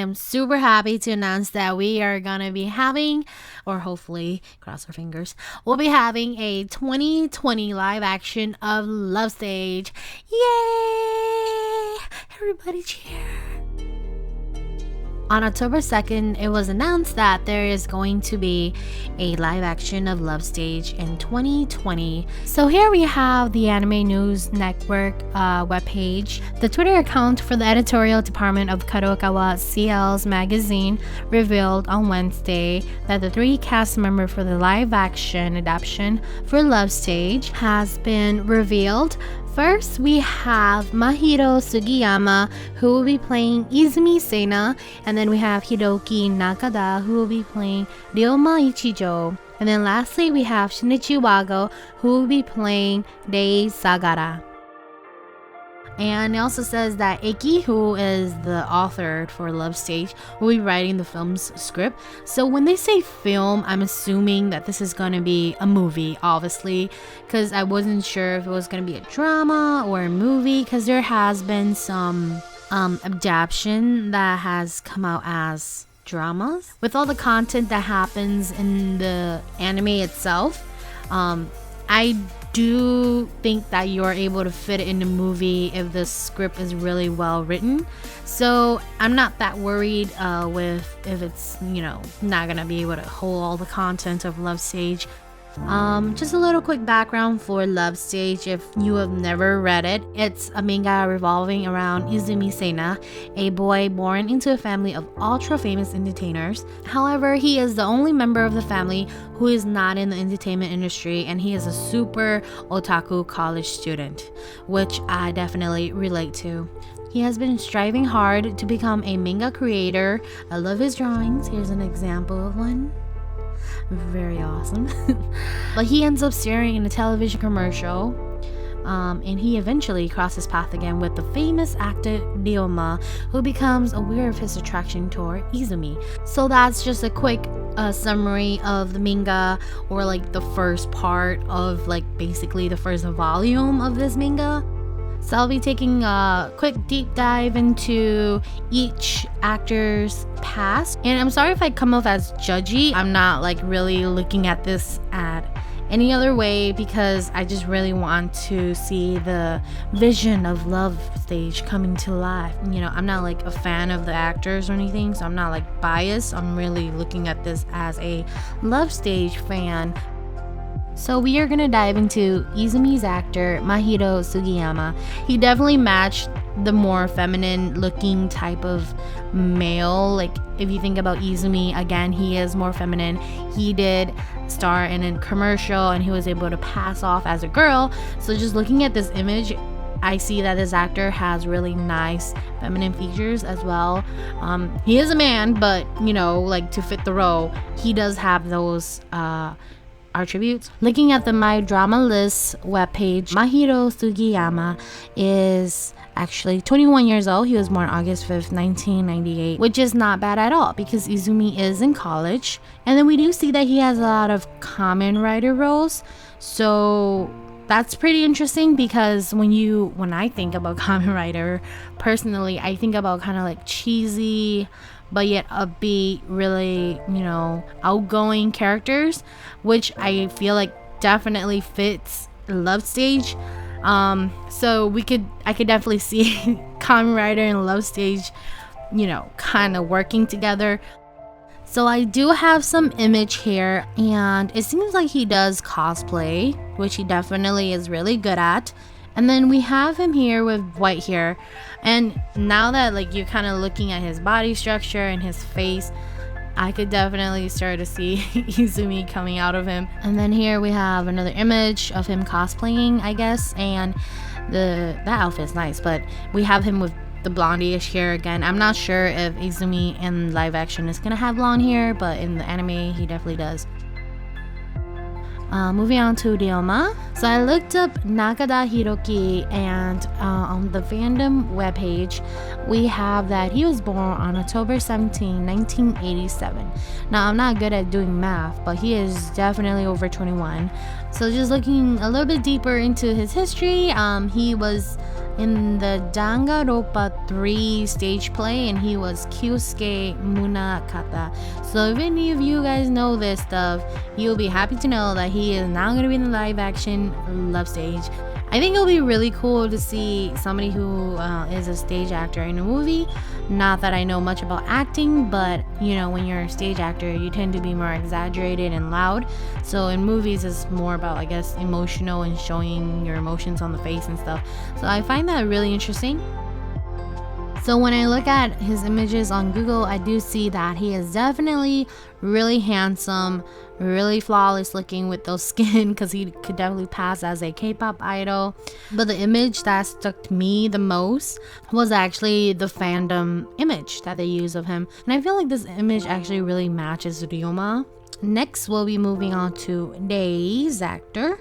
am super happy to announce that we are gonna be having, or hopefully, cross our fingers, we'll be having a 2020 live action of Love Stage. Yay! Everybody cheer! On October 2nd, it was announced that there is going to be a live action of Love Stage in 2020. So here we have the Anime News Network webpage. The Twitter account for the editorial department of Kadokawa CL's magazine revealed on Wednesday that the 3 cast members for the live action adaptation for Love Stage has been revealed. First, we have Mahiro Sugiyama, who will be playing Izumi Sena, and then we have Hiroki Nakada, who will be playing Ryoma Ichijo, and then lastly we have Shinichi Wago, who will be playing Rei Sagara. And it also says that Eki, who is the author for Love Stage, will be writing the film's script. So when they say film, I'm assuming that this is going to be a movie, obviously, because I wasn't sure if it was going to be a drama or a movie, because there has been some adaptation that has come out as dramas. With all the content that happens in the anime itself, I do think that you're able to fit it in the movie if the script is really well written. So I'm not that worried with if it's, not gonna be able to hold all the content of Love Stage. Just a little quick background for Love Stage if you have never read it. It's a manga revolving around Izumi Sena, a boy born into a family of ultra famous entertainers. However, he is the only member of the family who is not in the entertainment industry, and he is a super otaku college student, which I definitely relate to. He has been striving hard to become a manga creator. I love his drawings. Here's an example of one. Very awesome. But he ends up staring in a television commercial, and he eventually crosses path again with the famous actor Ryoma, who becomes aware of his attraction toward Izumi. So that's just a quick summary of the manga, or like the first part of basically the first volume of this manga. So I'll be taking a quick deep dive into each actor's past. And I'm sorry if I come off as judgy. I'm not really looking at this at any other way, because I just really want to see the vision of Love Stage coming to life. I'm not a fan of the actors or anything, so I'm not biased. I'm really looking at this as a Love Stage fan. So we are going to dive into Izumi's actor, Mahiro Sugiyama. He definitely matched the more feminine looking type of male. If you think about Izumi, again, he is more feminine. He did star in a commercial and he was able to pass off as a girl. So just looking at this image, I see that this actor has really nice feminine features as well. He is a man, but to fit the role, he does have those attributes. Looking at the My Drama List webpage, Mahiro Sugiyama is actually 21 years old. He was born August 5th, 1998, which is not bad at all because Izumi is in college. And then we do see that he has a lot of Kamen Rider roles. So that's pretty interesting, because when I think about Kamen Rider, personally, I think about kind of cheesy but yet upbeat, really, outgoing characters, which I feel definitely fits Love Stage. So I could definitely see Kamen Rider and Love Stage, kind of working together. So I do have some image here, and it seems like he does cosplay, which he definitely is really good at. And then we have him here with white hair. And now that you're kind of looking at his body structure and his face, I could definitely start to see Izumi coming out of him. And then here we have another image of him cosplaying, I guess. And that outfit's nice, but we have him with the blondie-ish hair again. I'm not sure if Izumi in live action is gonna have blonde hair, but in the anime he definitely does. Moving on to Ryoma. So I looked up Nakada Hiroki, and on the fandom webpage, we have that he was born on October 17, 1987. Now, I'm not good at doing math, but he is definitely over 21. So just looking a little bit deeper into his history, he was in the Danganronpa 3 stage play, and he was Kyusuke Munakata. So if any of you guys know this stuff, you'll be happy to know that he is now going to be in the live action Love Stage. I think it'll be really cool to see somebody who is a stage actor in a movie. Not that I know much about acting, but you know, when you're a stage actor, you tend to be more exaggerated and loud. So in movies, it's more about, I guess, emotional and showing your emotions on the face and stuff. So I find that really interesting. So when I look at his images on Google, I do see that he is definitely really handsome, really flawless looking with those skin, because he could definitely pass as a K-pop idol. But the image that stuck to me the most was actually the fandom image that they use of him. And I feel like this image actually really matches Ryoma. Next, we'll be moving on to Rei's actor.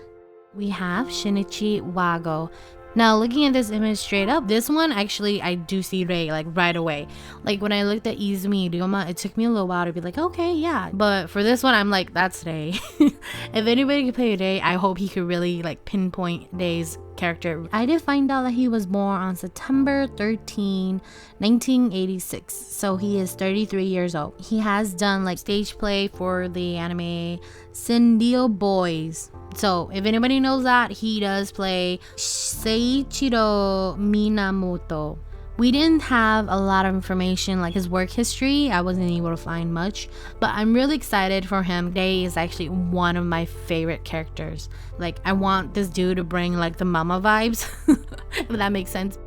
We have Shinichi Wago. Now, looking at this image straight up, this one actually I do see Rei like right away. Like when I looked at Izumi Ryoma, it took me a little while to be like, okay, yeah. But for this one, I'm like, that's Rei. If anybody could play Rei, I hope he could really like pinpoint Rei's character. I did find out that he was born on September 13, 1986. So he is 33 years old. He has done like stage play for the anime Sendio Boys. So if anybody knows that, he does play Seiichiro Minamoto. We didn't have a lot of information like his work history. I wasn't able to find much, but I'm really excited for him. Rei is actually one of my favorite characters. Like, I want this dude to bring like the mama vibes, if that makes sense.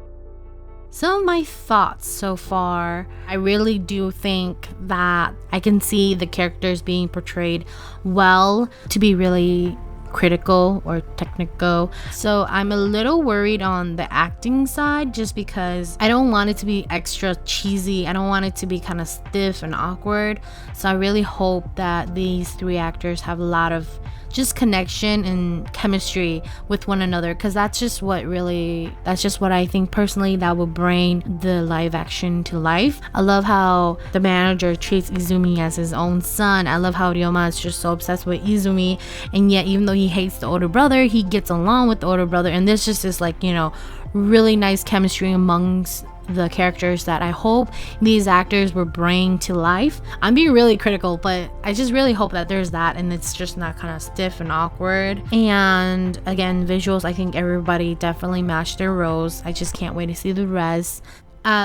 Some of my thoughts so far, I really do think that I can see the characters being portrayed well to be really critical or technical. So I'm a little worried on the acting side, just because I don't want it to be extra cheesy. I don't want it to be kind of stiff and awkward. So I really hope that these three actors have a lot of just connection and chemistry with one another, because that's just what I think personally that will bring the live action to life. I love how the manager treats Izumi as his own son. I love how Ryoma is just so obsessed with Izumi, and yet even though he hates the older brother, he gets along with the older brother, and there's just this like, you know, really nice chemistry amongst the characters that I hope these actors will bring to life. I'm being really critical, but I just really hope that there's that and it's just not kind of stiff and awkward. And again, visuals, I think everybody definitely matched their roles. I just can't wait to see the rest.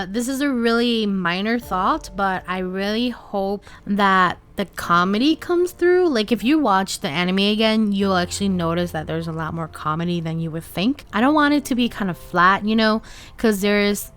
This is a really minor thought, but I really hope that the comedy comes through. Like if you watch the anime again, you'll actually notice that there's a lot more comedy than you would think. I don't want it to be kind of flat, you know, because there's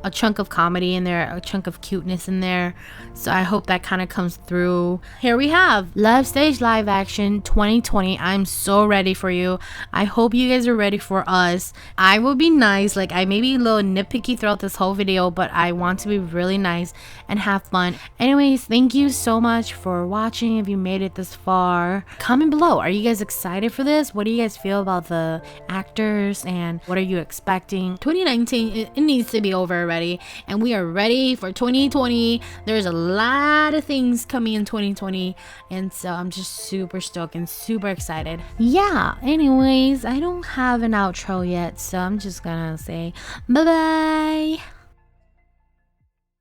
a chunk of comedy in there, a chunk of cuteness in there. So I hope that kind of comes through. Here we have Love Stage Live Action 2020. I'm so ready for you. I hope you guys are ready for us. I will be nice. Like, I may be a little nitpicky throughout this whole video, but I want to be really nice and have fun. Anyways, thank you so much for watching. If you made it this far, comment below. Are you guys excited for this? What do you guys feel about the actors and what are you expecting? 2019, it needs to be over already, and we are ready for 2020. There's a lot of things coming in 2020, and so I'm just super stoked and super excited. Yeah, anyways, I don't have an outro yet, so I'm just gonna say bye bye.